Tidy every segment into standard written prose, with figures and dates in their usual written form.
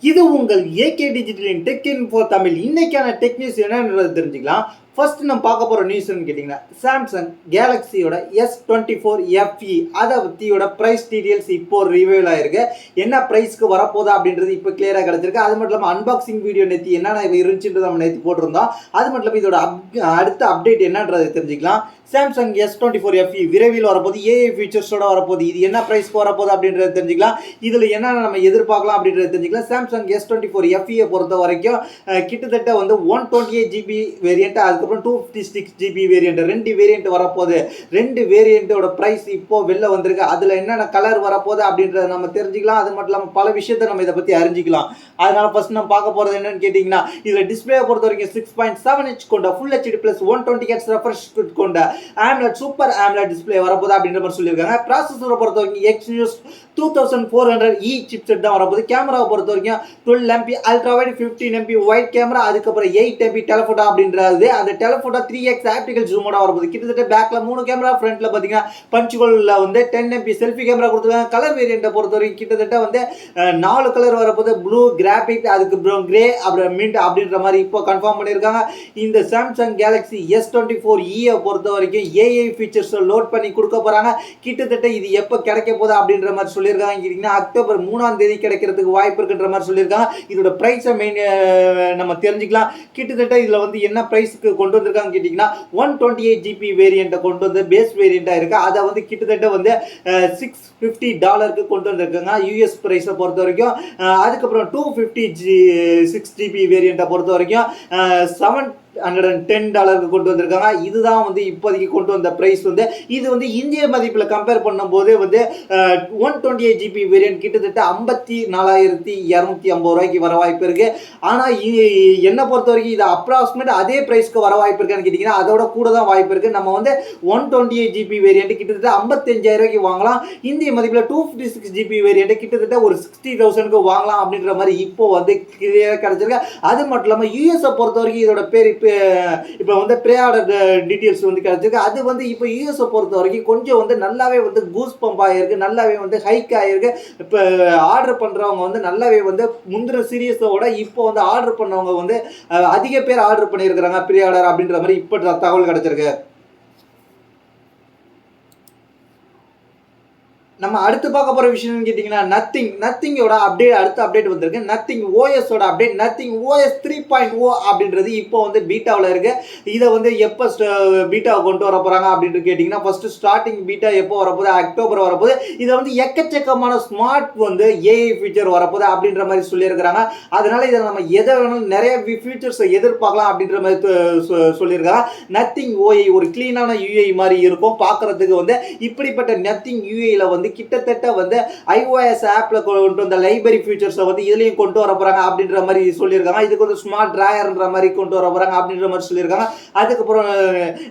இது உங்கள் AK டிஜிட்டலின் tech info Tamil. இன்னைக்கான டெக் நியூஸ் என்னன்றது தெரிஞ்சுக்கலாம். ஃபர்ஸ்ட் நம்ம பார்க்க போகிற நியூஸ்ன்னு கேட்டிங்கன்னா, சாம்சங் கேலக்ஸியோட S24 FE அதை பற்றியோட ப்ரைஸ் டீட்டெயில்ஸ் இப்போ ரிவீல் ஆயிருக்கு. என்ன ப்ரைஸ்க்கு வரப்போதா அப்படின்றது இப்போ கிளியராக கிடச்சிருக்கு. அது மட்டும் இல்லாமல் அன்பாக்சிங் வீடியோ நேற்று என்னென்ன இருந்துச்சுன்றது நம்ம நேற்று போட்டிருந்தோம். அது மட்டும் இல்லாமல் இதோட அடுத்த அப்டேட் என்னன்றதை தெரிஞ்சுக்கலாம். சாம்சங் S24 FE விரைவில் வரப்போது, ஏஐ ஃபீச்சர்ஸோட வரப்போகுது. இது என்ன ப்ரைஸ்க்கு வரப்போகுது அப்படின்றத தெரிஞ்சுக்கலாம். இதில் என்னென்ன நம்ம எதிர்பார்க்கலாம் அப்படின்றத தெரிஞ்சுக்கலாம். சாம்சங் S24 FE பொறுத்த வரைக்கும் கிட்டத்தட்ட வந்து 128GB வேரியண்ட், அதுக்கப்புறம் 256GB வேரியண்ட், 2 வேரியண்ட் வரப்போகுது. 2 வேரியண்ட்டோட ப்ரைஸ் இப்போ வெளில வந்திருக்கு. அதில் என்னென்ன கலர் வரப்போகுது அப்படின்றத நம்ம தெரிஞ்சுக்கலாம். அது மட்டும் இல்லாமல் பல விஷயத்தை நம்ம இதை பற்றி அறிஞ்சிக்கலாம். அதனால ஃபர்ஸ்ட் நம்ம பார்க்க போகிறது என்னன்னு கேட்டிங்கன்னா, இதில் டிஸ்பிளே பொறுத்த வரைக்கும் 6.7 inch கொண்ட full HD plus 120Hz refresh கொண்ட AMOLED சூப்பர் AMOLED டிஸ்பிளே வரப்போகுது அப்படின்ற மாதிரி சொல்லியிருக்காங்க. ப்ராசஸரை பொறுத்த வரைக்கும் Exynos 2400E சிப்செட் தான் வரப்போகுது. கேமராவை பொறுத்த வரைக்கும் 12MP ultra wide, 15MP white camera, அதுக்கப்புறம் 8MP டெலஃபோட்டோ அப்படின்றது. அந்த டெலஃபோட்டோ 3x ஆப்டிகல் ஜூமோட வரப்போகுது. கிட்டத்தட்ட பேக்கில் 3 கேமரா, ஃப்ரண்ட்டில் பார்த்தீங்கன்னா பஞ்சுகோலில் வந்து 10MP செல்ஃபி கேமரா கொடுத்துருக்காங்க. கலர் வேரியண்ட்டை பொறுத்த வரைக்கும் கிட்டத்தட்ட வந்து 4 கலர் வரப்போகுது. ப்ளூ, கிராஃபிக், அதுக்கப்புறம் கிரே, அப்புறம் மின்ட் அப்படின்ற மாதிரி இப்போ கன்ஃபார்ம் பண்ணியிருக்காங்க. இந்த சாம்சங் கேலக்ஸி S24E பொறுத்த வரைக்கும் ஏஐ ஃபீச்சர்ஸ் லோட் பண்ணி கொடுக்க போறாங்க. கிட்டத்தட்ட இது எப்போ கிடைக்க போகுது அப்படின்ற மாதிரி சொல்லியிருக்காங்க. அக்டோபர் 3ஆம் தேதி கிடைக்கிறதுக்கு வாய்ப்பு இருக்குன்ற மாதிரி சொல்லியிருக்காங்க. இதோட ப்ரைஸை நம்ம தெரிஞ்சுக்கலாம். கிட்டத்தட்ட இதில் வந்து என்ன ப்ரைஸுக்கு கொண்டு வந்திருக்காங்க கேட்டிங்கன்னா, 128GB வேரியண்ட்டை கொண்டு வந்து பேஸ் வேரியண்ட்டாக இருக்குது. அதை வந்து கிட்டத்தட்ட வந்து $650 கொண்டு வந்திருக்காங்க யூஎஸ் ப்ரைஸை பொறுத்த வரைக்கும். அதுக்கப்புறம் 256GB வேரியண்ட்டை பொறுத்த வரைக்கும் $710 கொண்டு வந்திருக்காங்க. இதுதான் வந்து இப்போதைக்கு கொண்டு வந்த ப்ரைஸ். வந்து இது வந்து இந்திய மதிப்பில் கம்பேர் பண்ணும்போது வந்து 128GB வேரியன்ட் கிட்டத்தட்ட 54,250 ரூபாய்க்கு வர வாய்ப்பு இருக்கு. ஆனால் என்னை பொறுத்த வரைக்கும் இது அப்ராக்சிமேட் அதே ப்ரைஸ்க்கு வர வாய்ப்பு இருக்கான்னு கேட்டிங்கன்னா, அதோட கூட தான் வாய்ப்பு இருக்கு. நம்ம வந்து 128GB வேரியன்ட் கிட்டத்தட்ட 55,000 ரூபாய்க்கு வாங்கலாம். இந்திய மதிப்பில் 256GB வேரியன்ட் கிட்டத்தட்ட ஒரு 60,000க்கு வாங்கலாம் அப்படின்ற மாதிரி இப்போ வந்து கிடைச்சிருக்கு. அது மட்டும் இல்லாமல் யூஎஸை பொறுத்த வரைக்கும் இதோட பேர் இப்போ வந்து ப்ரீ ஆர்டர் டீடைல்ஸ் வந்து கிடைச்சிருக்கு. அது வந்து இப்போ யூஎஸை பொறுத்த வரைக்கும் கொஞ்சம் வந்து நல்லாவே வந்து கூஸ் பம்ப் ஆகிருக்கு, நல்லாவே வந்து ஹைக் ஆகிருக்கு. இப்போ ஆர்டர் பண்ணுறவங்க வந்து நல்லாவே வந்து முந்தின சீரியஸோட இப்போ வந்து ஆர்டர் பண்ணவங்க வந்து அதிக பேர் ஆர்டர் பண்ணியிருக்கிறாங்க ப்ரீ ஆர்டர் அப்படின்ற மாதிரி இப்போ தகவல் கிடைச்சிருக்கு. நம்ம அடுத்து பார்க்க போகிற விஷயம்னு கேட்டிங்கன்னா, நத்திங்கோட அடுத்த அப்டேட் வந்திருக்கு. நத்திங் ஓஎஸோட அப்டேட், நத்திங் OS 3.0 அப்படின்றது இப்போ வந்து பீட்டாவில் இருக்குது. இதை வந்து எப்போ பீட்டாவை கொண்டு வர போகிறாங்க அப்படின்னு கேட்டிங்கன்னா, ஃபஸ்ட்டு ஸ்டார்டிங் பீட்டா எப்போ வரப்போகுது, அக்டோபர் வரப்போகுது. இதை வந்து எக்கச்சக்கமான ஸ்மார்ட் வந்து ஏஐ ஃபீச்சர் வரப்போகுது அப்படின்ற மாதிரி சொல்லியிருக்கிறாங்க. அதனால இதை நம்ம எதை வேணாலும் நிறைய ஃபீச்சர்ஸை எதிர்பார்க்கலாம் அப்படின்ற மாதிரி சொல்லியிருக்காங்க. நத்திங் ஓஐ ஒரு க்ளீனான யூஐ மாதிரி இருக்கும் பார்க்குறதுக்கு. வந்து இப்படிப்பட்ட நத்திங் யூஐயில் வந்து கிட்டத்தட்ட வந்து iOS ஆப்ல கொண்டு வந்த லைப்ரரி ஃபீச்சர்ஸை வந்து இதுலயும் கொண்டு வர போறாங்க அப்படின்ற மாதிரி சொல்லியிருக்காங்க. இதுக்கு வந்து ஸ்மார்ட் டிராயர்ன்ற மாதிரி கொண்டு வர போறாங்க அப்படின்ற மாதிரி சொல்லியிருக்காங்க. அதுக்கப்புறம்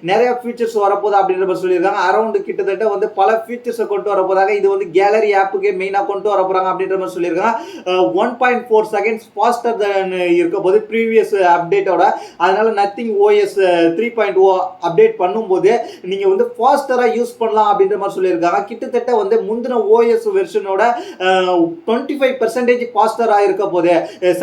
நிறைய ஃபீச்சர்ஸ் வரப்போகுது அப்படின்ற மாதிரி சொல்லியிருக்காங்க. அரௌண்ட் கிட்டத்தட்ட வந்து பல ஃபீச்சர்ஸை கொண்டு வர போறாங்க. இது வந்து கேலரி ஆப்புக்கே மெயினாக கொண்டு வர போறாங்க அப்படின்ற மாதிரி சொல்லியிருக்காங்க. 1.4 seconds ஃபாஸ்டர் தன் இருக்க போது ப்ரீவியஸ் அப்டேட்டோட. அதனால நத்திங் OS 3.0 அப்டேட் பண்ணும்போது நீங்க வந்து ஃபாஸ்டரா யூஸ் பண்ணலாம் அப்படின்ற மாதிரி சொல்லியிருக்காங்க. கிட்டத்தட்ட வந்து முந்தின OS வெர்ஷனோட 25% ஃபாஸ்டராக இருக்க போது.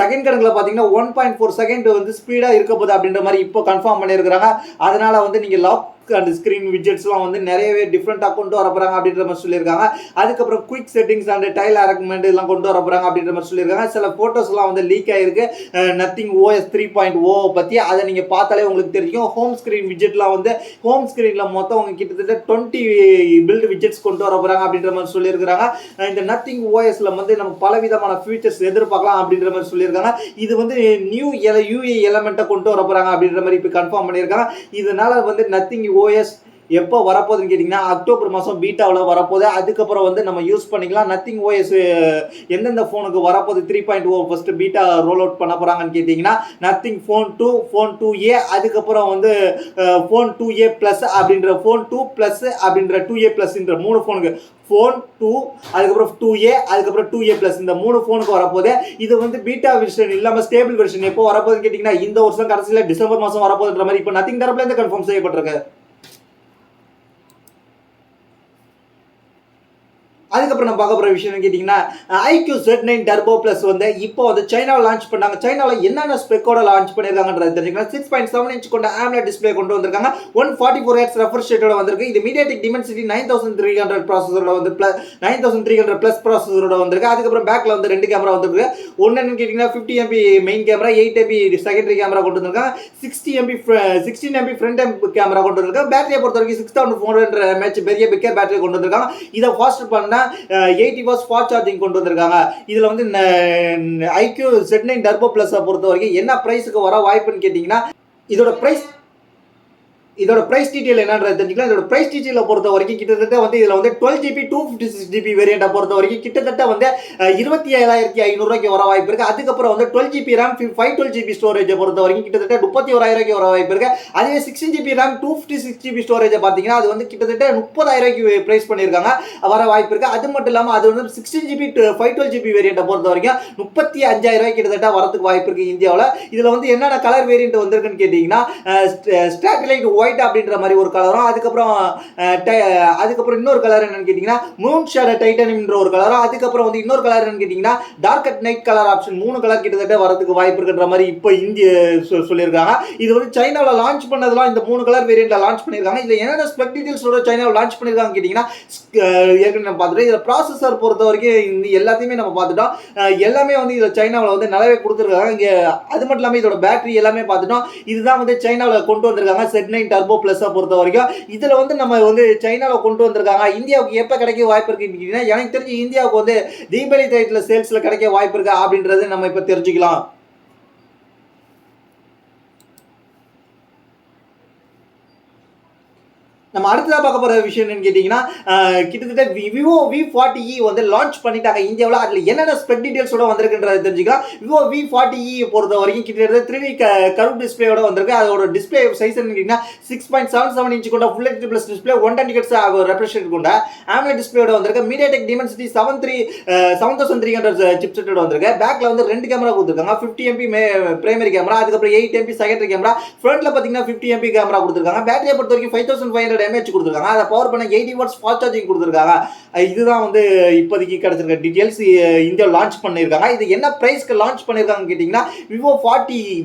செகண்ட் கணக்கில் பார்த்தீங்கன்னா 1.4 செகண்ட் வந்து ஸ்பீடாக இருக்க போது அப்படின்ற மாதிரி இப்போ கன்ஃபார்ம் பண்ணியிருக்கிறாங்க. அதனால வந்து நீங்கள் லாக் அந்த ஸ்க்ரீன் விட்ஜெட்ஸ்லாம் வந்து நிறையவே டிஃப்ரெண்ட்டாக கொண்டு வர போகிறாங்க அப்படின்ற மாதிரி சொல்லியிருக்காங்க. அதுக்கப்புறம் quick settings and tile arrangement எல்லாம் கொண்டு வர போகிறாங்க அப்படின்ற மாதிரி சொல்லியிருக்காங்க. சில ஃபோட்டோஸ்லாம் வந்து லீக் ஆகிருக்கு நத்திங் OS 3.0 பற்றி. அதை நீங்கள் பார்த்தாலே உங்களுக்கு தெரியும். ஹோம் ஸ்க்ரீன் விட்ஜெட்லாம் வந்து ஹோம் ஸ்க்ரீனில் மொத்தம் அவங்க கிட்டத்தட்ட 20 பில்ட் விட்ஜெட்ஸ் கொண்டு வர போகிறாங்க அப்படின்ற மாதிரி சொல்லியிருக்காங்க. இந்த நத்திங் OSல வந்து நம்ம பலவிதமான ஃபீச்சர்ஸ் எதிர்பார்க்கலாம் அப்படின்ற மாதிரி சொல்லியிருக்காங்க. இது வந்து நியூ யூஐ எலமெண்ட்டை கொண்டு வர போகிறாங்க அப்படின்ற மாதிரி இப்போ கன்ஃபார்ம் பண்ணியிருக்காங்க. இதனால வந்து நத்திங் OS எப்போ வரப்போகுதுன்னு கேட்டிங்கன்னா, அக்டோபர் மாதம் பீட்டாவில் வரப்போகுது. அதுக்கப்புறம் வந்து நம்ம யூஸ் பண்ணிக்கலாம். நத்திங் OS எந்தெந்த ஃபோனுக்கு வரப்போகுது 3.0 ஃபஸ்ட்டு பீட்டா ரோல் அவுட் பண்ண போகிறாங்கன்னு கேட்டிங்கன்னா, நத்திங் ஃபோன் 2, ஃபோன் 2A, அதுக்கப்புறம் வந்து ஃபோன் 2A ப்ளஸ் அப்படின்ற, ஃபோன் 2 ப்ளஸ் அப்படின்ற, 2A ப்ளஸ்ன்ற 3 ஃபோனுக்கு, ஃபோன் 2, அதுக்கப்புறம் 2A, அதுக்கப்புறம் 2A ப்ளஸ், இந்த 3 ஃபோனுக்கு வரப்போகுது. இது வந்து பீட்டா வெர்ஷன் இல்லாமல் ஸ்டேபிள் வெர்ஷன் எப்போ வரப்போகுதுன்னு கேட்டிங்கன்னா, இந்த வருஷம் கடைசியில் டிசம்பர் மாதம் வரப்போகுதுன்ற மாதிரி இப்போ நத்திங் தரப்புலேருந்து கன்ஃபார்ம் செய்யப்பட்டிருக்கு. அதுக்கப்புறம் நம்ம பார்க்க போகிற விஷயம் கேட்டிங்கன்னா ஐக்யூ Z9 டர்போ ப்ளஸ் வந்து இப்போ வந்து சைனாவில் லான்ச் பண்ணாங்க. சைனாவில் என்னென்ன ஸ்பெக்கோட லான்ச் பண்ணியிருக்காங்கன்றது தெரிஞ்சுக்கலாம். 6.7 இன்ச் கொண்ட AMOLED டிஸ்பிளே கொண்டு வந்திருக்காங்க. 144 Hz ரெஃப்ரெஷ் ரேட்டோட வந்திருக்கு. இது MediaTek Dimensity 9300 ப்ராசஸரோட வந்து 9300 ப்ளஸ் ப்ராசஸரோட வந்திருக்கு. அதுக்கப்புறம் பேக்கில் வந்து 2 கேமரா வந்திருக்கு. ஒன்று என்னன்னு கேட்டிங்கன்னா 50 MP main camera, 8 MP secondary camera கொண்டு வந்திருக்காங்க. 16 MP ஃப்ரண்ட் கேமரா கொண்டு வந்திருக்காங்க. பேட்டரியை பொறுத்த வரைக்கும் 6400 mAh பெரிய பிக்கர் பேட்டரி கொண்டு வந்திருக்காங்க. இதை ஃபாஸ்ட் பண்ண 80 வாட்ஸ் ஃபாஸ்ட் சார்ஜிங் கொண்டு வந்திருக்காங்க. இதுல வந்து ஐக்யூ Z9 டர்போ பிளஸ் பொறுத்த வரைக்கும் என்ன பிரைஸுக்கு வர வாய்ப்புன்னு கேட்டீங்கன்னா இதோட பிரைஸ் டீடைல் என்னன்றது தெரிஞ்சுக்கலாம். இதோட பிரைஸ் டீடைலை பொறுத்த வரைக்கும் கிட்டத்தட்ட வந்து இதில் வந்து 12GB 256GB வேரியண்ட்டை பொறுத்த வரைக்கும் கிட்டத்தட்ட வந்து 27,500 வர வாய்ப்பு இருக்குது. அதுக்கப்புறம் வந்து 12GB RAM 512GB ஸ்டோரேஜை பொறுத்த வரைக்கும் கிட்டத்தட்ட 31,000 வர வாய்ப்பு இருக்குது. அதுவே 16GB RAM 256GB ஸ்டோரேஜை பார்த்தீங்கன்னா அது வந்து கிட்டத்தட்ட 30,000 பிரைஸ் பண்ணியிருக்காங்க, வர வாய்ப்பு இருக்குது. அது மட்டும் இல்லாமல் அது வந்து 16GB 512GB வேரியண்ட்டை பொறுத்த வரைக்கும் 35,000 கிட்டத்தட்ட வரதுக்கு வாய்ப்பு இருக்குது இந்தியாவில். இதில் வந்து என்னென்ன கலர் வேரியண்ட் வந்திருக்குன்னு கேட்டிங்கன்னா ஸ்டாட்டிலைட் ஒயிட் அப்படின்ற மாதிரி ஒரு கலரும், அதுக்கப்புறம் இன்னொரு கலர் என்னன்னு கேட்டீங்கன்னா மூன் ஷேடோ டைட்டானியம்ன்ற ஒரு கலரும், அதுக்கப்புறம் வந்து இன்னொரு கலர் என்னன்னு கேட்டீங்கன்னா dark at night colour option 3 colour கிட்டத்தட்ட வரதுக்கு வாய்ப்பு இருக்குன்ற மாதிரி இப்போ இந்திய சொல்லியிருக்காங்க. இது வந்து சைனாவில் லான்ச் பண்ணதெல்லாம் இந்த 3 கலர் வேரியண்ட்ல லான்ச் பண்ணியிருக்காங்க. இதில் என்னென்ன ஸ்பெக் டீடைல்ஸோட சைனாவில் லான்ச் பண்ணியிருக்காங்க கேட்டீங்கன்னா ஏற்கனவே நம்ம பார்த்துட்டோம். இதில் ப்ராசஸர் பொறுத்த வரைக்கும் எல்லாத்தையுமே நம்ம பார்த்துட்டோம். எல்லாமே வந்து இதில் சைனாவில் வந்து நல்லாவே கொடுத்துருக்காங்க. இங்கே அது மட்டும் இல்லாமல் இதோட பேட்டரி எல்லாமே பார்த்துட்டோம். இதுதான் வந்து சைனாவில் கொண்டு வந்திருக்காங்க Z9 டர்போ பிளஸ் பொறுத்த வரைக்கும். இதுல வந்து நம்ம வந்து சைனால கொண்டு வந்திருக்காங்க. இந்தியாவுக்கு எப்ப கிடைக்க வாய்ப்பு இருக்கு? எனக்கு தெரிஞ்சு இந்தியாவுக்கு வந்து தீபாவளி டைத்துல சேல்ஸ்ல கிடைக்க வாய்ப்பு இருக்கு அப்படின்றது நம்ம இப்ப தெரிஞ்சுக்கலாம். நம்ம அடுத்ததாக பார்க்க போகிற விஷயம் என்னன்னு கேட்டிங்கன்னா கிட்டத்தட்ட விவோ V40e வந்து லான்ச் பண்ணிட்டாங்க இந்தியாவில். அதில் என்னென்ன ஸ்பெக் டீடைல்ஸோட வந்திருக்குன்றதை தெரிஞ்சுக்கலாம். விவோ V40e பொறுத்த வரைக்கும் கிட்டத்தட்ட 3D கர்வ் டிஸ்பிளேயோட வந்திருக்கு. அதோட டிஸ்பிளே சைஸ் கேட்டிங்கன்னா 6.77 இன்ச் கொண்ட full HD plus display 120 Hz refresh rate கொண்ட AMOLED டிஸ்பிளேயோட வந்திருக்கு. MediaTek Dimensity 7300 சிப்செட்டோட வந்திருக்கு. பேக்கில் வந்து 2 கேமரா கொடுத்துருக்காங்க. 50 MP பிரைமரி கேமரா, அதுக்கப்புறம் 8 MP செகண்டரி கேமரா, ஃப்ரண்ட்ல பார்த்தீங்கன்னா 50 MP கேமரா கொடுத்துருக்காங்க. பேட்டரியை பொறுத்த வரைக்கும் 5500 mAh கொடுத்துருக்காங்க. அதை பவர் பண்ண 80 வாட்ஸ் ஃபாஸ்ட் சார்ஜிங் கொடுத்துருக்காங்க. இதுதான் வந்து இப்போதைக்கு கிடைச்சிருக்க டீடைல்ஸ். இந்தியா லான்ச் பண்ணியிருக்காங்க. இது என்ன பிரைஸ்க்கு லான்ச் பண்ணியிருக்காங்கன்னு கேட்டிங்கன்னா விவோ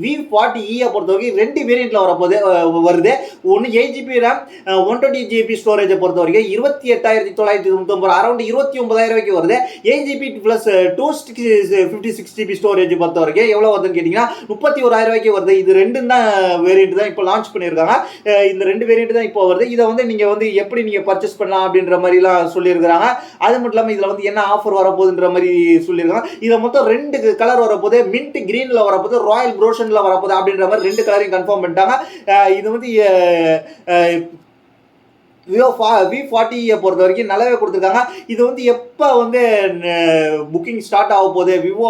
V40e பொறுத்த வரைக்கும் 2 வேரியண்ட்ல வருது. ஒன்று 8GB RAM 120GB ஸ்டோரேஜை பொறுத்த வரைக்கும் 28,999 அரௌண்ட் 29,000 வருது. 8GB ப்ளஸ் 256GB ஸ்டோரேஜ் பொறுத்த வரைக்கும் எவ்வளோ வருதுன்னு கேட்டிங்கன்னா 31,000 வருது. இது ரெண்டும் தான் வேரியண்ட் தான் இப்போ லான்ச் பண்ணியிருக்காங்க. இந்த 2 வேரியண்ட் தான் இப்போ வருது. இதை வந்து நீங்கள் வந்து எப்படி நீங்கள் பர்ச்சேஸ் பண்ணலாம் அப்படின்ற மாதிரிலாம் சொல்லியிருக்கிறாங்க. அது மட்டும் இல்லாமல் இதில் வந்து என்ன ஆஃபர் வரப்போகுதுன்ற மாதிரி சொல்லியிருக்காங்க. இதில் மொத்தம் 2 கலர் வரப்போகுது. மின்ட் கிரீனில் வரப்போகுது, ராயல் ப்ரோஷனில் வரப்போகுது அப்படின்ற மாதிரி 2 கலரையும் கன்ஃபார்ம் பண்ணிட்டாங்க. இது வந்து விவோ V40e பொறுத்த வரைக்கும் நல்லாவே கொடுத்துருக்காங்க. இது வந்து எப்போ வந்து புக்கிங் ஸ்டார்ட் ஆக போகுது விவோ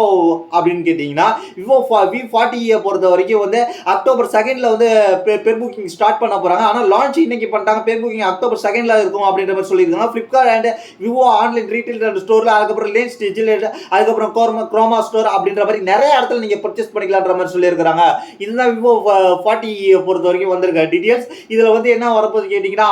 அப்படின்னு கேட்டிங்கன்னா விவோ V40e பொறுத்த வரைக்கும் வந்து அக்டோபர் 2 வந்து பெர் புக்கிங் ஸ்டார்ட் பண்ண போகிறாங்க. ஆனால் லான்ச் இன்னைக்கு பண்ணிட்டாங்க. பெர் புக்கிங் அக்டோபர் 2 இருக்கும் அப்படின்ற மாதிரி சொல்லியிருக்காங்க. Flipkart and Vivo online retail ஸ்டோரில், அதுக்கப்புறம் ரிலையன்ஸ் டிஜிட்டல், அதுக்கப்புறம் குரோமா ஸ்டோர் அப்படின்ற மாதிரி நிறைய இடத்துல நீங்கள் பர்ச்சேஸ் பண்ணிக்கலான்ற மாதிரி சொல்லியிருக்காங்க. இதுதான் விவோ V40e பொறுத்த வரைக்கும் வந்திருக்க டீடைல்ஸ். இதில் வந்து என்ன வரப்போகுது கேட்டிங்கன்னா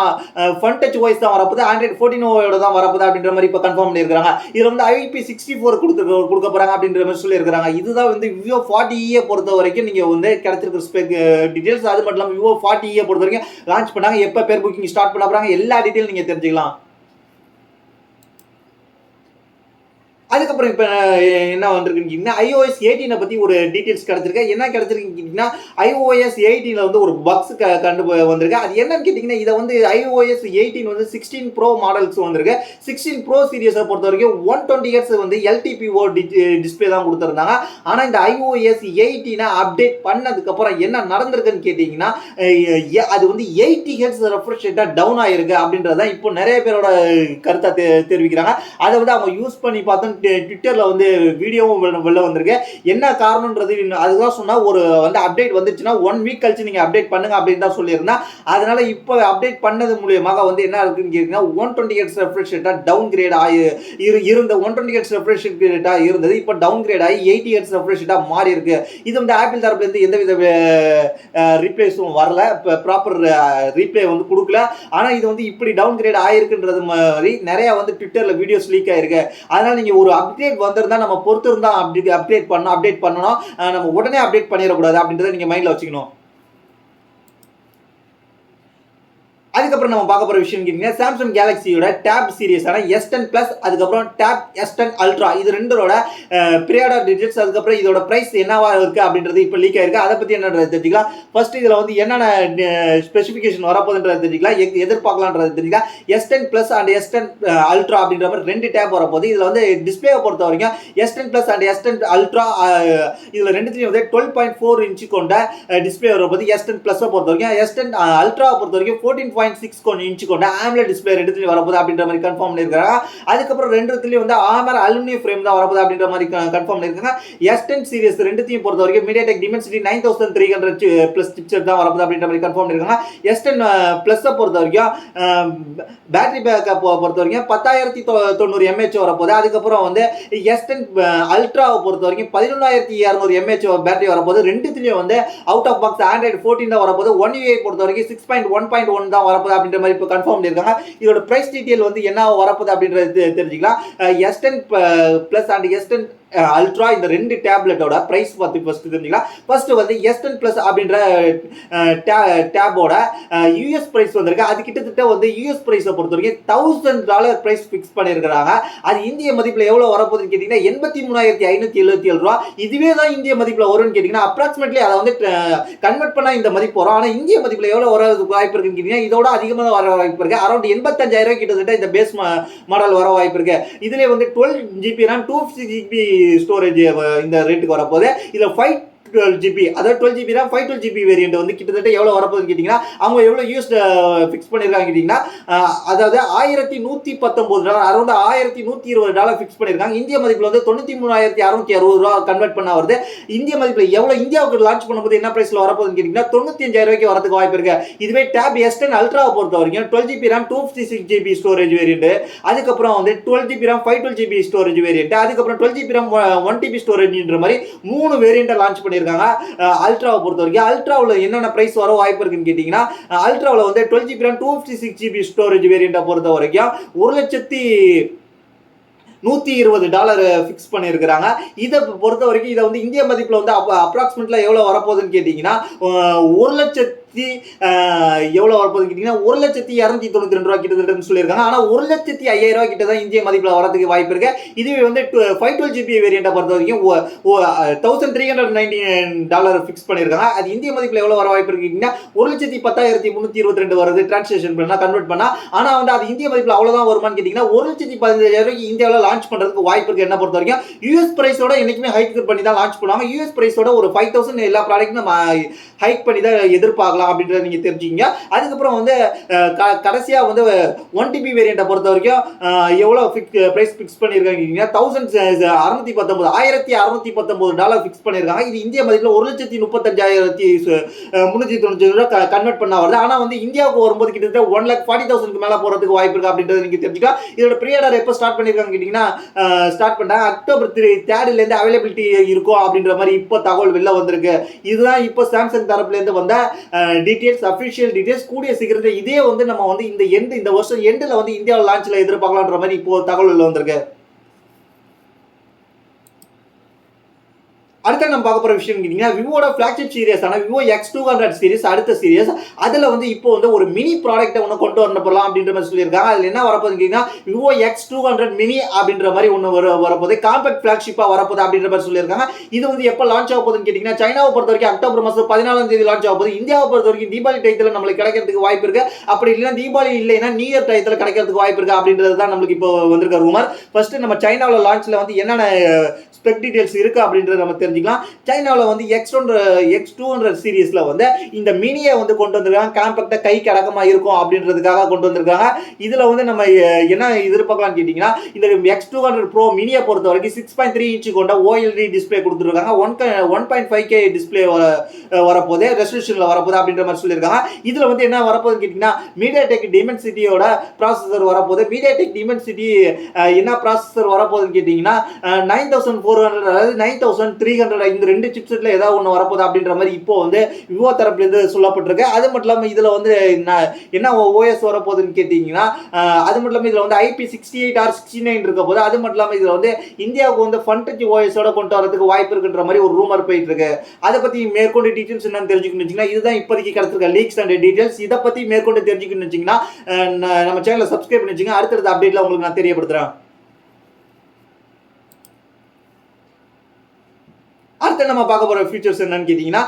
ஃப்ரண்ட் டச் வாய்ஸ் தான் வரப்போகுது. Android 14 தான் வரப்போகுது அப்படின்ற மாதிரி இப்போ கன்ஃபார்ம் பண்ணியிருக்காங்க. இதில் வந்து IP64 கொடுக்க போகிறாங்க அப்படின்ற மாதிரி சொல்லியிருக்காங்க. இதுதான் வந்து விவோ V40e பொறுத்த வரைக்கும் நீங்கள் வந்து கிடைச்சிருக்கிற ஸ்பெக் டீடைல்ஸ். அது மட்டும் இல்லாமல் விவோ V40e பொறுத்த வரைக்கும் லான்ச் பண்ணாங்க, எப்போ பேர் புக்கிங் ஸ்டார்ட் பண்ண போகிறாங்க, எல்லா டீட்டெயிலும் நீங்கள் தெரிஞ்சுக்கலாம். அதுக்கப்புறம் இப்போ என்ன வந்திருக்குன்னு iOS 18 பற்றி ஒரு டீட்டெயில்ஸ் கிடச்சிருக்கு. என்ன கிடச்சிருக்குன்னு கேட்டிங்கன்னா iOS 18 வந்து ஒரு பக்ஸ் கண்டு வந்திருக்கு. அது என்னன்னு கேட்டிங்கன்னா இதை வந்து iOS 18 வந்து 16 Pro மாடல்ஸ் வந்திருக்கு. 16 Pro சீரியஸை பொறுத்த வரைக்கும் 120 Hz வந்து LTPO டிஸ்பிளே தான் கொடுத்துருந்தாங்க. ஆனால் இந்த iOS 18 அப்டேட் பண்ணதுக்கப்புறம் என்ன நடந்திருக்குன்னு கேட்டிங்கன்னா அது வந்து 80 Hz ரெஃப்ரெஷ் ரேட்டாக டவுன் ஆகிருக்கு அப்படின்றதான் இப்போ நிறைய பேரோட கருத்தை தெரிவிக்கிறாங்க. அதை வந்து அவங்க யூஸ் பண்ணி பார்த்தோன்னு ட்விட்டரில் வந்து வீடியோவும் வெளில வந்திருக்கு. என்ன காரணம்ன்றது அதுதான் சொன்னால் ஒரு வந்து அப்டேட் வந்துச்சுன்னா 1 வீக் கழிச்சு நீங்கள் அப்டேட் பண்ணுங்க அப்படின்னு தான் சொல்லியிருந்தேன். அதனால இப்போ அப்டேட் பண்ணது மூலியமாக வந்து என்ன இருக்குன்னு கேட்டீங்கன்னா 120 Hz ரெஃப்ரெஷ் ரேட்டாக டவுன் கிரேட் ஆகி இருந்த 120 Hz ரெஃப்ரெஷ் ரேட்டாக இருந்தது இப்போ டவுன் கிரேட் ஆகி 80 Hz ரெஃப்ரெஷ் ரேட்டாக மாறி இருக்கு. இது வந்து ஆப்பிள் தரப்புலேருந்து எந்தவித ரீப்ளேஸும் வரல, இப்போ ப்ராப்பர் ரீப்ளே வந்து கொடுக்கல. ஆனால் இது வந்து இப்படி டவுன் கிரேட் ஆயிருக்குன்றது மாதிரி நிறைய வந்து ட்விட்டரில் வீடியோஸ் லீக் ஆயிருக்கு. அதனால நீங்கள் ஒரு அப்டேட் வந்திருந்தா நம்ம பொறுத்து இருந்தா அப்டேட் பண்ணணும், நம்ம உடனே அப்டேட் பண்ணிடக்கூடாது அப்படின்றத நீங்கள் மைண்டில் வச்சுக்கணும். அதுக்கப்புறம் நம்ம பார்க்க போற விஷயம் கேட்டீங்கன்னா சாம்சங் கேலக்சியோட டேப் சீரிஸான S10 Plus அதுக்கப்புறம் டேப் S10 Ultra இது ரெண்டோட ப்ரீஆர்டர் டீடைல்ஸ் அதுக்கப்புறம் இதோட பிரைஸ் என்னவா இருக்கு அப்படின்றது இப்போ லீக் ஆயிருக்கு. அதை பத்தி என்னன்றது தெரிஞ்சுக்கலாம். ஃபர்ஸ்ட் இதுல வந்து என்னென்ன ஸ்பெசிஃபிகேஷன் வரப்போகுதுன்றது தெரிஞ்சுக்கலாம், எதிர்பார்க்கலாம்ன்றது தெரிஞ்சுக்கலாம். S10 Plus and S10 Ultra அப்படின்ற மாதிரி 2 டேப் வரப்போகுது. இதுல வந்து டிஸ்பிளேவை பொறுத்த வரைக்கும் S10 Plus and S10 Ultra இதுல ரெண்டுத்தையும் வந்து 12.4 இன்ச் கொண்ட டிஸ்பிளே வரப்போகுது. S10 Plus பொறுத்த வரைக்கும் S10 Ultra பொறுத்த வரைக்கும் 14.6 இன்ச் கொண்ட AMOLED டிஸ்பிளே ரெண்டுத்துலயும் வரப்போகுது அப்படின்ற மாதிரி கன்ஃபார்ம் பண்ணிருக்காங்க. அதுக்கப்புறம் ரெண்டுத்துலயும் வந்து AMR அலுமினியம் ஃப்ரேம் தான் வரப்போகுது அப்படின்ற மாதிரி கன்ஃபார்ம் பண்ணிருக்காங்க. S10 சீரிஸ் ரெண்டுத்தையும் பொறுத்த வரைக்கும் MediaTek Dimensity 9300 பிளஸ் சிப்செட் தான் வரப்போகுது அப்படின்ற மாதிரி கன்ஃபார்ம் பண்ணிருக்காங்க. S10 Plus பொறுத்த வரைக்கும் பேட்டரி பேக்கப் பொறுத்த வரைக்கும் 10,090 mAh வரப்போகுது. அதுக்கப்புறம் வந்து S10 Ultra பொறுத்த வரைக்கும் 11,200 mAh பேட்டரி வரப்போகுது. ரெண்டுத்துலயும் வந்து அவுட் ஆஃப் பாக்ஸ் Android 14 தான் வரப்போகுது. One UI பொறுத்த வரைக்கும் 6.1.1 தான் வரப்போகுது அப்படின்ற மாதிரி இப்போ கன்ஃபார்ம் பண்ணியிருக்காங்க. இதோட பிரைஸ் டீடைல் வந்து என்ன வரப்போகுது அப்படின்றது தெரிஞ்சுக்கலாம். S10 Plus and S10 Ultra இந்த ரெண்டு டேப்லெட்டோட பிரைஸ் பத்தி ஃபர்ஸ்ட் தெரிஞ்சுக்கலாம். ஃபர்ஸ்ட் வந்து S10 Plus அப்படின்ற டேபோட US பிரைஸ் வந்திருக்கு. அது கிட்டத்தட்ட வந்து US பிரைஸை பொறுத்த வரைக்கும் $1,000 பிரைஸ் ஃபிக்ஸ் பண்ணியிருக்காங்க. அது இந்திய மதிப்பில் எவ்வளவு வரப்போகுதுன்னு கேட்டீங்கன்னா 83,577 ரூபா. இதுவே தான் இந்திய மதிப்பில் வரும்னு கேட்டீங்கன்னா அப்ராக்சிமேட்லி அதை வந்து கன்வெர்ட் பண்ணா இந்த மதிப்பு வரும். ஆனால் இந்திய மதிப்பில் எவ்வளவு வரதுக்கு வாய்ப்பு இருக்குன்னு கேட்டீங்கன்னா இதோட அதிகமாக வர வாய்ப்பு இருக்கு. அரௌண்ட் 85,000 கிட்டத்தட்ட இந்த பேஸ் மாடல் வர வாய்ப்பு இருக்கு. இதுல வந்து 12 GB RAM 256 GB ஸ்டோரேஜ் இந்த ரேட்டுக்கு வரப்போகுது. இதுல 12 GB அதாவது 12 GB RAM 512 GB வேரியன்ட் வந்து கிட்டத்தட்ட எவ்வளவு வரப்போகுதுன்னு கேட்டீங்கன்னா அவங்க எவ்வளவு யூஸ் ஃபிக்ஸ் பண்ணிருக்காங்க கேட்டீங்கன்னா அதாவது $1,119 அரௌண்ட் $1,120 ஃபிக்ஸ் பண்ணிருக்காங்க. இந்திய மதிப்பில் வந்து 93,660 ரூபா கன்வெர்ட் பண்ண வருது. இந்திய மதிப்பில் எவ்வளவு இந்தியாவுக்கு லான்ச் பண்ணும்போது என்ன பிரைஸ்ல வரப்போகுதுன்னு கேட்டீங்கன்னா 95,000 வரதுக்கு வாய்ப்பு இருக்கு. இதுவே டேப் S10 Ultra பொறுத்த வரைக்கும் 12 GB RAM 256 GB storage variant, அதுக்கப்புறம் வந்து 12 GB RAM 512 GB storage variant, அதுக்கப்புறம் 12 GB RAM 1 TB ஸ்டோரேஜ்ன்ற மாதிரி 3 வேரியன்ட் லான்ச் பண்ணி அல்ட்ராவை பொறுத்த வரைக்கும் அல்ட்ராவில் என்னென்ன பிரைஸ் வர வாய்ப்பு இருக்குன்னு கேட்டீங்கன்னா அல்ட்ராவில் வந்து 12 GB RAM 256 GB ஸ்டோரேஜ் வேரியண்ட்டை பொறுத்த வரைக்கும் $1,120 ஃபிக்ஸ் பண்ணியிருக்கிறாங்க. இதை பொறுத்த வரைக்கும் இதை வந்து இந்திய மதிப்பில் வந்து அப்ராக்சிமேட்ல எவ்வளோ வரப்போகுதுன்னு கேட்டிங்கன்னா 1,00,000 எவ்வளவு வரப்போகுது கேட்டீங்கன்னா 1,292 ரூபா கிட்டத்தட்ட சொல்லியிருக்காங்க. ஆனால் 1,05,000 ரூபாய் கிட்ட தான் இந்திய மதிப்பில் வரதுக்கு வாய்ப்பு இருக்கு. இதுவே வந்து 512 GB வேரியண்ட்டை பொறுத்த வரைக்கும் $1,399 ஃபிக்ஸ் பண்ணியிருக்காங்க. அது இந்திய மதிப்பில் எவ்வளவு வர வாய்ப்பு இருக்குன்னா 1,10,322 வருது டிரான்ஸ்லேஷன் பண்ணா கன்வெர்ட் பண்ணா. ஆனால் வந்து அது இந்திய மதிப்பில் அவ்வளோதான் வருமானு கேட்டீங்கன்னா 1,15,000 இந்தியாவில் லான்ச் பண்றதுக்கு வாய்ப்பு இருக்கு. என்ன பொறுத்த வரைக்கும் யூஎஸ் பிரைஸோட என்னைக்குமே ஹைக் பண்ணி தான் லான்ச் பண்ணுவாங்க. யூஎஸ் பிரைஸோட ஒரு 5,000 எல்லா ப்ராடக்ட்டும் நம்ம ஹைக் பண்ணி தான் எதிர்பார்க்கலாம் அப்படின்றத நீங்க தெரிஞ்சுங்க. அதுக்கப்புறம் வந்து கடைசியா வந்து 1 TB வேரியண்ட்டை பொறுத்த வரைக்கும் எவ்வளவு பிரைஸ் ஃபிக்ஸ் பண்ணிருக்காங்க $1,619 ஃபிக்ஸ் பண்ணிருக்காங்க. இது இந்திய மதிப்பில் 1,35,390 ரூபாய் கன்வெர்ட் பண்ண வருது. ஆனா வந்து இந்தியாவுக்கு வரும்போது கிட்டத்தட்ட 1,40,000 மேல போறதுக்கு வாய்ப்பு இருக்கு அப்படின்றத நீங்க தெரிஞ்சுக்கலாம். இதோட ப்ரீஆர்டர் எப்போ ஸ்டார்ட் பண்ணிருக்காங்க கேட்டீங்கன்னா ஸ்டார்ட் பண்ணாங்க அக்டோபர் 3rd இருந்து அவைலபிலிட்டி இருக்கும் அப்படின்ற மாதிரி இப்போ தகவல் வெளில வந்திருக்கு. இதுதான் இப்போ சாம்சங் தரப்புல இருந்து வந்த டீடைல்ஸ், அபிஷியல் டீடைல்ஸ். கூடிய சீக்கிரத்தில் இதே வந்து நம்ம வந்து இந்த வருஷம் எண்டில் வந்து இந்தியாவில் லான்ச்ல எதிர்பார்க்கலாம்ன்ற மாதிரி இப்போ தகவல் வந்திருக்கு. அடுத்து நம்ம பார்க்க போற விஷயம் கேட்டீங்கன்னா விவோட ஃபிளாக்ஷிப் சீரிஸான விவோ X200 சீரிஸ் அடுத்த சீரிஸ் அதுல வந்து இப்போ வந்து ஒரு மினி ப்ராடக்ட்டை ஒன்று கொண்டு வரணும் போலாம் அப்படின்ற மாதிரி சொல்லியிருக்காங்க. அதுல என்ன வரப்போகுதுன்னு கேட்டீங்கன்னா விவோ X200 மினி அப்படின்ற மாதிரி ஒன்று வரப்போகுது. காம்பேக்ட் ஃபிளாக்ஷிப்பா வரப்போகுது அப்படின்ற மாதிரி சொல்லியிருக்காங்க. இது வந்து எப்போ லான்ச் ஆக போகுதுன்னு கேட்டீங்கன்னா சைனாவை பொறுத்த வரைக்கும் அக்டோபர் மாதம் 14ஆம் தேதி லான்ச் ஆக போகுது. இந்தியாவை பொறுத்த வரைக்கும் தீபாவளி டயத்தில் நம்மளுக்கு கிடைக்கிறதுக்கு வாய்ப்பு இருக்கு. அப்படி இல்லைன்னா தீபாவளி இல்லைன்னா நியூ இயர் டயத்தில் கிடைக்கிறதுக்கு வாய்ப்பு இருக்கு அப்படின்றது தான் நம்மளுக்கு இப்போ வந்திருக்க ரூமர். ஃபர்ஸ்ட் நம்ம சைனாவில் லான்ச்ல வந்து என்னென்ன ஸ்பெக் டீடைல்ஸ் இருக்கு அப்படின்றத நம்ம தெரிஞ்சுக்கலாம். சைனாவில் வந்து X200 சீரீஸ்ல வந்து இந்த மினியை வந்து கொண்டு வந்திருக்காங்க. காம்பேக்டா கைக்கு அடக்கமா இருக்கும் அப்படின்றதுக்காக கொண்டு வந்திருக்காங்க. இதுல வந்து நம்ம என்ன எதிர்பார்க்கலாம் கேட்டீங்கன்னா, இந்த X200 Pro மினியை பொறுத்த வரைக்கும் 6.3 இன்ச் கொண்ட OLED டிஸ்பிளே கொடுத்துருக்காங்க. 1.5K டிஸ்பிளே வரப்போகுது, ரெசல்யூஷன்ல வரப்போகுது அப்படின்ற மாதிரி சொல்லியிருக்காங்க. இதுல வந்து என்ன வரப்போகுதுன்னு கேட்டீங்கன்னா, MediaTek Dimensity-யோட ப்ராசஸர் வரப்போகுது. MediaTek Dimensity என்ன ப்ராசஸர் வரப்போகுதுன்னு கேட்டீங்கன்னா 9400 அதாவது 9300 இந்த ரெண்டு சிப்செட்ல ஏதாவது ஒன்று வரப்போகுது அப்படின்ற மாதிரி இப்போ வந்து விவோ தரப்புல இருந்து சொல்லப்பட்டிருக்கு. அது மட்டும் இல்லாமல் இதுல வந்து என்ன ஓஎஸ் வரப்போகுதுன்னு கேட்டீங்கன்னா, அது மட்டும் இல்லாமல் இதுல வந்து IP68 or 69 இருக்க போது. அது மட்டும் இல்லாமல் இதுல வந்து இந்தியாவுக்கு வந்து ஃபன்டச் ஓஎஸோட கொண்டு வரதுக்கு வாய்ப்பு இருக்குன்ற மாதிரி ஒரு ரூமர் போயிட்டு இருக்கு. அதை பத்தி மேற்கொண்டு டீடைல்ஸ் என்னன்னு தெரிஞ்சுக்கணும்னா, இதுதான் இப்போதைக்கு கிடைச்சிருக்க லீக்ஸ் அண்ட் டீடைல்ஸ். இதை பத்தி மேற்கொண்டு தெரிஞ்சுக்கணும்னா நம்ம சேனலை சப்ஸ்கிரைப் பண்ணி வச்சுங்க. அடுத்தடுத்த அப்டேட்ல உங்களுக்கு நான் தெரியப்படுத்துறேன். அடுத்து நம்ம பார்க்க போற ஃபீச்சர்ஸ் என்னன்னு கேட்டீங்கன்னா,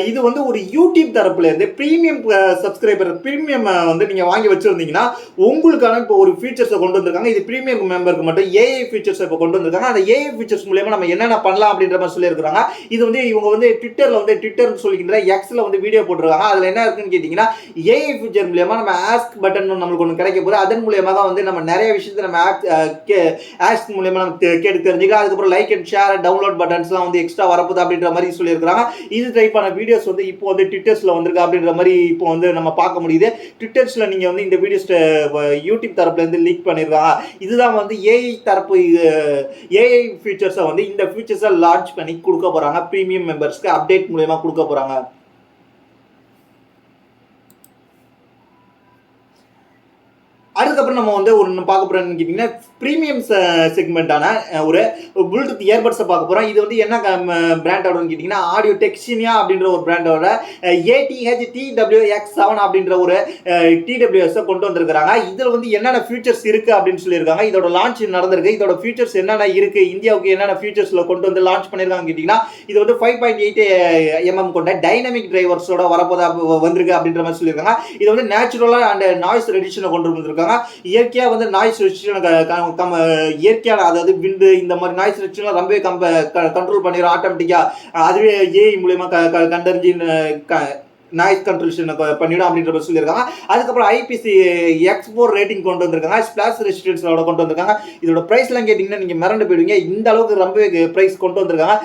இது வந்து ஒரு யூடியூப் தரப்புல இருந்து பிரீமியம் சப்ஸ்கிரைபர் பிரீமியம் வந்து நீங்க வாங்கி வச்சிருந்தீங்கன்னா உங்களுக்கான இப்போ ஒரு ஃபீச்சர்ஸை கொண்டு வந்திருக்காங்க. இது பிரீமியம் மெம்பருக்கு மட்டும் ஏஐ ஃபீச்சர்ஸ் இப்போ கொண்டு வந்திருக்காங்க. அந்த ஏஐ ஃபீச்சர்ஸ் மூலமா நம்ம என்னென்ன பண்ணலாம் அப்படின்ற மாதிரி சொல்லியிருக்காங்க. இது வந்து இவங்க வந்து ட்விட்டர்னு சொல்லிக்கிற எக்ஸ்ல வந்து வீடியோ போட்டிருக்காங்க. அதுல என்ன இருக்குன்னு கேட்டீங்கன்னா, ஏஐ ஃபீச்சர் மூலமா நம்ம ஆஸ்க் பட்டன் நம்மளுக்கு ஒன்று கிடைக்க போகுது. அதன் மூலமாக வந்து நம்ம நிறைய விஷயத்தை நம்ம ஆஸ்க் மூலமா நம்ம கேட்டு தெரிஞ்சுக்கலாம். அதுக்கப்புறம் லைக் அண்ட் ஷேர் டவுன்லோட் பட்டன்ஸ்லாம் வந்து எக்ஸ்ட்ரா வரப்போகுது அப்படின்ற மாதிரி சொல்லியிருக்காங்க. இது டைப்பான வீடியோஸ் வந்து இப்போ வந்து ட்விட்டர்ஸ்ல வந்திருக்கு அப்படின்ற மாதிரி இப்போ வந்து நம்ம பார்க்க முடியுது. ட்விட்டர்ஸ்ல நீங்க வந்து இந்த வீடியோஸ் யூடியூப் தரப்புல இருந்து லீக் பண்ணிருக்காங்க. இதுதான் வந்து ஏஐ தரப்பு ஏஐ ஃபீச்சர்ஸை வந்து இந்த ஃபீச்சர்ஸை லான்ச் பண்ணி கொடுக்க போறாங்க. பிரீமியம் மெம்பர்ஸ்க்கு அப்டேட் மூலமா கொடுக்க போறாங்க. அதுக்கப்புறம் நம்ம வந்து ஒன்று பார்க்க போறோம்னு கேட்டீங்கன்னா, பிரீமியம் செக்மெண்டான ஒரு ப்ளூடூத் இயர்பட்ஸை பார்க்க போறோம். இது வந்து என்ன பிராண்டோடன்னு கேட்டீங்கன்னா, ஆடியோ டெக்ஸினியா அப்படின்ற ஒரு பிராண்டோட ATH TWX7 அப்படின்ற ஒரு TWS கொண்டு வந்திருக்காங்க. இதுல வந்து என்னென்ன ஃபீச்சர்ஸ் இருக்கு அப்படின்னு சொல்லியிருக்காங்க. இதோட லான்ச் நடந்திருக்கு. இதோட ஃபீச்சர்ஸ் என்னென்ன இருக்கு, இந்தியாவுக்கு என்னென்ன ஃபீச்சர்ஸ்ல கொண்டு வந்து லான்ச் பண்ணிருக்காங்க கேட்டீங்கன்னா, இது வந்து 5.8mm கொண்ட டைனமிக் டிரைவர்ஸோட வரப்போதா வந்திருக்கு அப்படின்ற மாதிரி சொல்லியிருக்காங்க. இது வந்து நேச்சுரலா அண்ட் நாய்ஸ் ரெடியூஷனை கொண்டு வந்திருக்காங்க. இயற்கையா வந்து நாய்ஸ் ரெடியூஷன் இயற்கையான அதாவது விண்டு இந்த மாதிரி நாய்ஸ் ரெடியூஷன் ரொம்பவே கண்ட்ரோல் பண்ணிடும் ஆட்டோமேட்டிக்கா. அதுவே ஏஐ மூலமா கண்டறிஞ்சு நாய்ஸ் கண்ட்ரோலேஷன் பண்ணிடும் அப்படின்ற மாதிரி சொல்லியிருக்காங்க. அதுக்கப்புறம் IPC-X4 ரேட்டிங் கொண்டு வந்திருக்காங்க. ஸ்பிளாஷ் ரெசிஸ்டன்ஸோட கொண்டு வந்திருக்காங்க. இதோட பிரைஸ்லாம் கேட்டிங்கன்னா நீங்கள் மிரண்டு போயிடுவீங்க. இந்த அளவுக்கு ரொம்பவே பிரைஸ் கொண்டு வந்திருக்காங்க.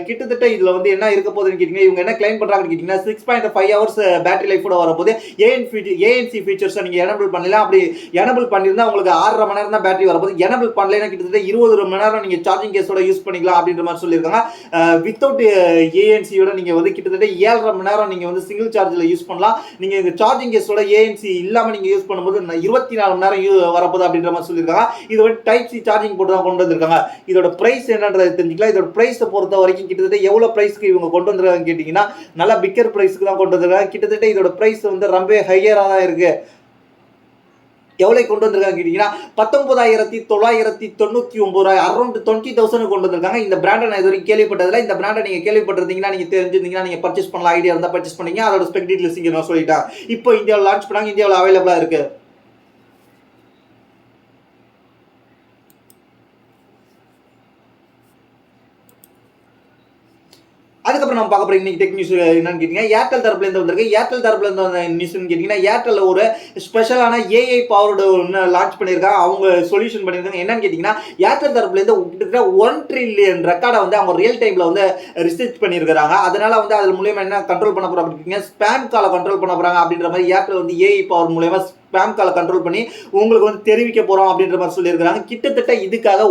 கிட்டத்தட்ட இதில் வந்து என்ன இருக்க போகுதுன்னு கேட்டிங்கன்னா, இவங்க என்ன கிளைம் பண்ணுறாங்கன்னு கேட்டிங்கன்னா 6.5 ஹவர்ஸ் பேட்டரி லைஃபோட வரப்போது. ANC ஃபீச்சர்ஸை நீங்கள் எனபிள் பண்ணலாம். அப்படி எனபிள் பண்ணியிருந்தா உங்களுக்கு 6.5 மணி நேரம் தான் பேட்டரி வரப்போது. எனபிள் பண்ணலைன்னா கிட்டத்தட்ட 20 மணி நேரம் நீங்கள் சார்ஜிங் கேஸோட யூஸ் பண்ணிக்கலாம் அப்படின்ற மாதிரி சொல்லியிருக்காங்க. வித்தவுட் ANC-யோட நீங்கள் வந்து கிட்டத்தட்ட 7.5 மணி நேரம் நீங்கள் வந்து சிங்கிள் சார்ஜ்ல யூஸ் பண்ணலாம். நீங்க இந்த சார்ஜிங் கேஸோட ANC இல்லாம நீங்க யூஸ் பண்ணும்போது 24 மணி நேரம் வரப்போகுது அப்படின்ற மாதிரி சொல்லியிருக்காங்க. இது வந்து டைப் சி சார்ஜிங் போட்டு தான் கொண்டு வந்திருக்காங்க. இதோட பிரைஸ் என்னன்றதை தெரிஞ்சுக்கலாம். இதோட பிரைஸை பொறுத்த வரைக்கும் கிட்டத்தட்ட எவ்வளவு பிரைஸ்க்கு இவங்க கொண்டு வந்திருக்காங்க கேட்டீங்கன்னா, நல்லா பிக்கர் பிரைஸ்க்கு தான் கொண்டு வந்திருக்காங்க. கிட்டத்தட்ட இதோட பிரைஸ் வந்து ரொம்ப ஹையரா தான் இருக்கு. எவ்வளவு கொண்டு வந்திருக்காங்க கேட்டீங்கன்னா 19,999 அரௌண்ட் 20,000 கொண்டு வந்திருக்காங்க. இந்த பிராண்டை நான் இது வரைக்கும் கேள்விப்பட்டதில்லை. இந்த பிராண்டை நீங்க கேள்விப்பட்டிருந்தீங்கன்னா, நீங்க தெரிஞ்சிருந்தீங்கன்னா நீங்க பர்ச்சேஸ் பண்ணலாம். ஐடியா இருந்தா பர்ச்சேஸ் பண்ணீங்க. அதோட ஸ்பெக் டீடைல்ஸ் இங்க நான் சொல்லிட்டேன். இப்போ இந்தியாவில் லான்ச் பண்ணாங்க. இந்தியாவில் அவைலபிளா இருக்கு. அதுக்கப்புறம் நம்ம பார்க்க போற இன்னைக்கு டெக் நியூஸ் என்னன்னு கேட்டீங்கன்னா, ஏர்டெல் தரப்புல இருந்து வந்திருக்கு. ஏர்டெல் தரப்புல இருந்து வந்த நியூஸ்னு கேட்டீங்கன்னா, ஏர்டெல் ஒரு ஸ்பெஷலான ஏஐ பவர்டு ஒன்று லான்ச் பண்ணியிருக்காங்க. அவங்க சொல்யூஷன் பண்ணியிருக்காங்க. என்னன்னு கேட்டீங்கன்னா, ஏர்டெல் தரப்புல இருந்து கிட்டத்தட்ட 1 ட்ரில்லியன் ரெக்கார்டை வந்து அவங்க ரியல் டைம்ல வந்து ரிசர்ச் பண்ணியிருக்காங்க. அதனால வந்து அது மூலியமா என்ன கண்ட்ரோல் பண்ண போறாங்க அப்படின்னா, ஸ்பேம் காலை கண்ட்ரோல் பண்ண போறாங்க அப்படின்ற மாதிரி ஏர்டெல் வந்து ஏஐ பவர் மூலியமா ஸ்பேம் காலை கண்ட்ரோல் பண்ணி உங்களுக்கு வந்து தெரிவிக்க போறோம் அப்படின்ற மாதிரி சொல்லியிருக்காங்க. கிட்டத்தட்ட இதுக்காக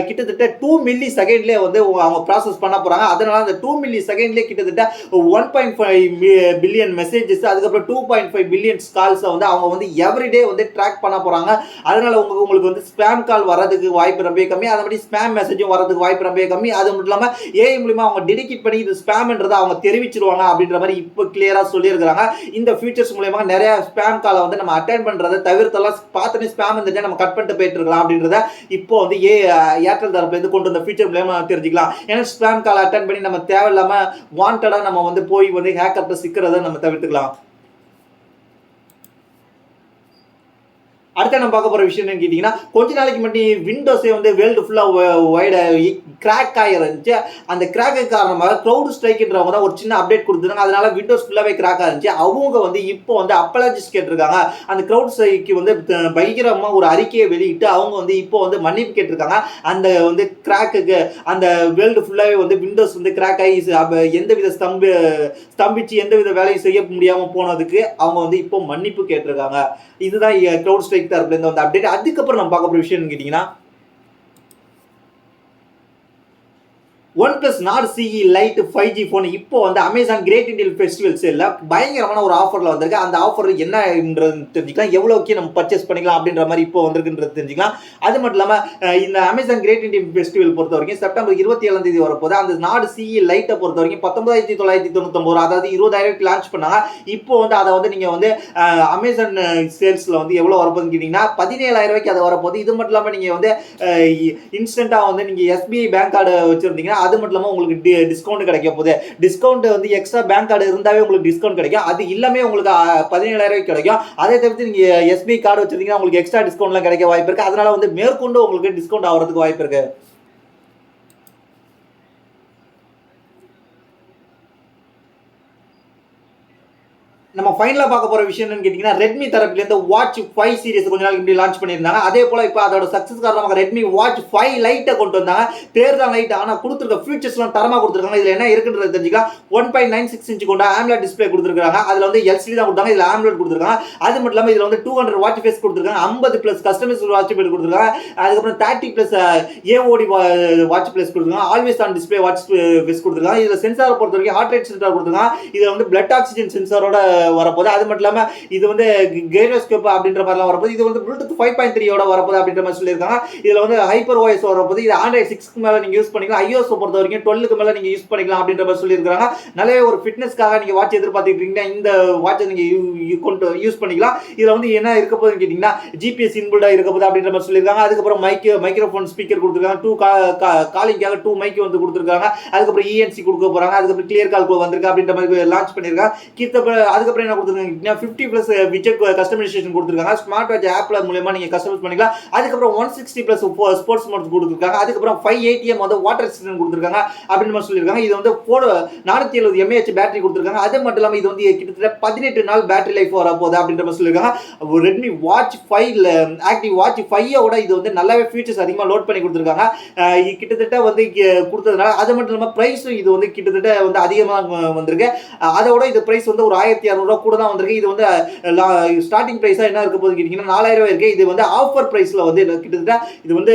கிட்டத்தட்ட 2 மில்லி செகண்ட்லேயே வந்து அவங்க ப்ராசஸ் பண்ண போறாங்க. அதனால அந்த 2 மில்லி செகண்ட்லேயே கிட்டத்தட்ட 1.5 பில்லியன் மெசேஜஸ் அதுக்கப்புறம் 2.5 பில்லியன் கால்ஸை வந்து அவங்க வந்து எவ்ரிடே வந்து ட்ராக் பண்ண போறாங்க. அதனால உங்களுக்கு வந்து ஸ்பேம் கால் வரதுக்கு வாய்ப்பு ரொம்ப கம்மி. அதே மாதிரி ஸ்பேம் மெசேஜும் வரதுக்கு வாய்ப்பு ரொம்ப கம்மி. அது மட்டும் இல்லாமல் ஏஐ மூலமா அவங்க டெடிகேட் பண்ணி இது ஸ்பேம்ன்றதை அவங்க தெரிவிச்சிருவாங்க அப்படின்ற மாதிரி இப்போ கிளியரா சொல்லியிருக்காங்க. இந்த ஃபீச்சர்ஸ் மூலமா நிறைய ஸ்பேம் காலை வந்து நம்ம அட்டென்ட் பண்றதை தவிர்த்தெல்லாம் பார்த்தனே ஸ்பேம் வந்துட்டு நம்ம கட் பண்ணிட்டு போயிட்டு இருக்கலாம் அப்படின்றத இப்போ வந்து ஏர்டெல் தரப்புல இருந்து கொண்டு வந்த ஃபீச்சர் மூலமா தெரிஞ்சுக்கலாம். ஏன்னா ஸ்பேம் கால் அட்டென்ட் பண்ணி நம்ம தேவையில்லாம வாண்டடா நம்ம வந்து போய் வந்து ஹேக்கர்ட்ட சிக்கிறத நம்ம தவிர்த்துக்கலாம். அடுத்து நம்ம பார்க்க போற விஷயம் என்னன்னு கேட்டீங்கன்னா, கொஞ்ச நாளைக்கு முன்னாடி விண்டோஸே வந்து வேர்ல்டு ஃபுல்லா வைட கிராக் ஆயிருந்துச்சு. அந்த கிராக்கு காரணமாக கிளவுட் ஸ்ட்ரைக்ன்றவங்க தான் ஒரு சின்ன அப்டேட் கொடுத்துருக்காங்க. அதனால விண்டோஸ் ஃபுல்லாவே கிராக் ஆயிருந்துச்சு. அவங்க வந்து இப்போ வந்து அப்பாலஜிஸ் கேட்டிருக்காங்க. அந்த கிளவுட் ஸ்ட்ரைக்கு வந்து பயங்கரமா ஒரு அறிக்கையை வெளியிட்டு அவங்க வந்து இப்போ வந்து மன்னிப்பு கேட்டிருக்காங்க. அந்த வந்து கிராக்குக்கு அந்த வேர்ல்டு ஃபுல்லாவே வந்து விண்டோஸ் வந்து கிராக் ஆகி எந்தவித ஸ்தம்பிச்சு எந்தவித வேலையும் செய்ய முடியாம போனதுக்கு அவங்க வந்து இப்போ மன்னிப்பு கேட்டிருக்காங்க. இதுதான் கிளவுட் ஸ்ட்ரைக் தரப்புல இருந்து வந்த அப்டேட். அதுக்கப்புறம் நம்ம பார்க்க போற விஷயம் கேட்டீங்கன்னா, OnePlus Nord CE Lite 5G phone இப்போ வந்து அமேசான் கிரேட் இண்டியன் ஃபெஸ்டிவல் சேல்ல பயங்கரமான ஒரு ஆஃபர்ல வந்திருக்கு. அந்த ஆஃபர் என்னன்றது தெரிஞ்சுக்கலாம், எவ்வளோக்கு நம்ம பர்ச்சேஸ் பண்ணிக்கலாம் அப்படின்ற மாதிரி இப்போ வந்திருக்குன்றது தெரிஞ்சுக்கலாம். அது மட்டும் இல்லாமல் இந்த அமேசான் கிரேட் இண்டியன் ஃபெஸ்டிவல் பொறுத்த வரைக்கும் செப்டம்பர் 27 வரப்போது. அந்த Nord CE Lite பொறுத்த வரைக்கும் 19,999, அதாவது 20,000 லான்ச் பண்ணாங்க. இப்போ வந்து அதை வந்து நீங்கள் வந்து அமேசான் சேல்ஸ்ல வந்து எவ்வளோ வரப்போகுதுன்னு கேட்டிங்கன்னா 17,000 அது வரப்போகுது. இது மட்டும் இல்லாமல் நீங்கள் வந்து இன்ஸ்டண்ட்டாக வந்து நீங்கள் SBI பேங்க் கார்டு வச்சுருந்தீங்கன்னா அது மட்டும் இல்லாமல் உங்களுக்கு டிஸ்கவுண்ட் கிடைக்க போகுது. டிஸ்கவுண்ட் வந்து எக்ஸ்ட்ரா பேங்க் கார்டு இருந்தாவே உங்களுக்கு டிஸ்கவுண்ட் கிடைக்கும். அது இல்லாமல் உங்களுக்கு 17,000 கிடைக்கும். அதை தவிர்த்து நீங்கள் SBI கார்டு வச்சிருந்தீங்கன்னா உங்களுக்கு எக்ஸ்ட்ரா டிஸ்கவுண்ட்லாம் கிடைக்க வாய்ப்பு இருக்கு. அதனால வந்து மேற்கொண்டு உங்களுக்கு டிஸ்கவுண்ட் ஆகிறதுக்கு வாய்ப்பு இருக்கு. நம்ம ஃபைனலா பார்க்க போற விஷயம் என்னன்னு கேட்டீங்கன்னா, Redmi தரப்புல இருந்து Watch 5 சீரிஸ் கொஞ்ச நாளைக்கு முன்னாடி லான்ச் பண்ணியிருந்தாங்க. அதே போல இப்போ அதோட சக்சஸ் காரணமாக Redmi Watch 5 Lite கொண்டு வந்தாங்க. பேர் தான் லைட், ஆனா கொடுத்திருக்க ஃபீச்சர்ஸ்லாம் தரமா கொடுத்திருக்காங்க. இதுல என்ன இருக்குன்றது தெரிஞ்சுக்கலாம். 1.96 இன்ச் கொண்ட AMOLED டிஸ்ப்ளே கொடுத்திருக்காங்க. அதுல வந்து LCD தான் கொடுத்தாங்க, இதுல AMOLED கொடுத்திருக்காங்க. அது மட்டும் இல்லாம இதுல வந்து 200 வாட்ச் ஃபேஸ் கொடுத்திருக்காங்க, 50 பிளஸ் கஸ்டமைஸ் வாட்ச் ஃபேஸ் கொடுத்திருக்காங்க. அதுக்கப்புறம் 30 பிளஸ் AOD வாட்ச் ஃபேஸ் கொடுத்திருக்காங்க. Always on display watch face கொடுத்திருக்காங்க. இதுல சென்சாரை பொறுத்த வரைக்கும் ஹார்ட் ரேட் சென்சார் கொடுத்திருக்காங்க. இதுல வந்து பிளட் ஆக்சிஜன் சென்சாரோட வரப்போகுது. அது மட்டும் இல்லாம இது வந்து கைரோஸ்கோப் அப்படின்ற மாதிரிலாம் வரப்போகுது. இது வந்து Bluetooth 5.3 வரப்போகுது அப்படின்ற மாதிரி சொல்லியிருக்காங்க. இதுல வந்து ஹைப்பர் OS வரப்போகுது. இது Android 6க்கு மேல நீங்க யூஸ் பண்ணிக்கலாம். iOS பொறுத்த வரைக்கும் 12க்கு மேல நீங்க யூஸ் பண்ணிக்கலாம் அப்படின்ற மாதிரி சொல்லியிருக்காங்க. நல்லவே ஒரு ஃபிட்னஸ்க்காக நீங்க வாட்ச் எதிர்பார்த்துட்டு இருக்கீங்கன்னா இந்த வாட்சை நீங்க கொண்டு யூஸ் பண்ணிக்கலாம். இதுல வந்து என்ன இருக்க போகுதுன்னு கேட்டீங்கன்னா GPS இன்பில்டா இருக்க போகுது அப்படின்ற மாதிரி சொல்லியிருக்காங்க. அதுக்கப்புறம் மைக்ரோஃபோன் ஸ்பீக்கர் கொடுத்துருக்காங்க. 2 காலிங்காக 2 மைக் வந்து கொடுத்துருக்காங்க. அதுக்கப்புறம் ENC கொடுக்க போறாங்க. அதுக்கப்புறம் கிளியர் கால் வந்திருக்கு அப்படின்ற மாதிரி லான்ச் பண்ணியிருக்காங்க. அதுக்கப்புறம் என்ன கொடுத்துருக்காங்க, 50 பிளஸ் விஜெட் கஸ்டமைசேஷன் கொடுத்துருக்காங்க. ஸ்மார்ட் வாட்ச் ஆப்ல மூலமா நீங்க கஸ்டமைஸ் பண்ணிக்கலாம். அதுக்கப்புறம் 160 பிளஸ் ஸ்போர்ட்ஸ் மோட் கொடுத்துருக்காங்க. அதுக்கப்புறம் 5 ATM வந்து வாட்டர் ரெசிஸ்டன்ட் கொடுத்துருக்காங்க அப்படின்னு மாதிரி சொல்லியிருக்காங்க. இது வந்து 470 mAh பேட்டரி கொடுத்துருக்காங்க. அது மட்டும் இல்லாமல் இது வந்து கிட்டத்தட்ட 18 நாள் பேட்டரி லைஃப் வர போகுது அப்படின்ற மாதிரி சொல்லியிருக்காங்க. Redmi Watch 5 ஆக்டிவ் வாட்ச் 5ஓட இது வந்து நல்லாவே ஃபீச்சர்ஸ் அதிகமாக லோட் பண்ணி கொடுத்துருக்காங்க. கிட்டத்தட்ட வந்து கொடுத்ததுனால அது மட்டும் இல்லாமல் ப்ரைஸும் இது வந்து கிட்டத்தட்ட வந்து அதிகமாக வந்திருக்கு. அதோட இது ப்ரைஸ் வந்து ஒரு 1,600 கூட தான் வந்திருக்கு. இது வந்து ஸ்டார்டிங் பிரைஸா என்ன இருக்க போகுது கேட்டீங்கன்னா 4,000 இருக்கு. இது வந்து ஆஃபர் பிரைஸ்ல வந்து கிட்டத்தட்ட இது வந்து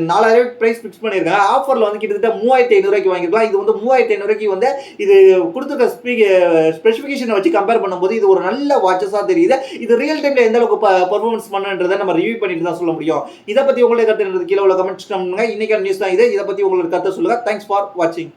4,000 பிரைஸ் ஃபிக்ஸ் பண்ணியிருக்காங்க. ஆஃபர்ல வந்து கிட்டத்தட்ட 3,500 வாங்கிருக்கலாம். இது வந்து 3,500 வந்து இது கொடுத்துருக்க ஸ்பெசிஃபிகேஷனை வச்சு கம்பேர் பண்ணும்போது இது ஒரு நல்ல வாட்சஸா தெரியுது. இது ரியல் டைம்ல எந்த அளவுக்கு பெர்ஃபார்மன்ஸ் பண்ணுன்றதை நம்ம ரிவ்யூ பண்ணிட்டு தான் சொல்ல முடியும். இதை பத்தி உங்களுடைய கருத்து கீழே உள்ள கமெண்ட்ஸ் பண்ணுங்க. இன்னைக்கான நியூஸ் தான் இது. இதை பத்தி உங்களுக்கு கருத்தை சொல்லுங்க. தேங்க்ஸ் ஃபார் வாட்சிங்.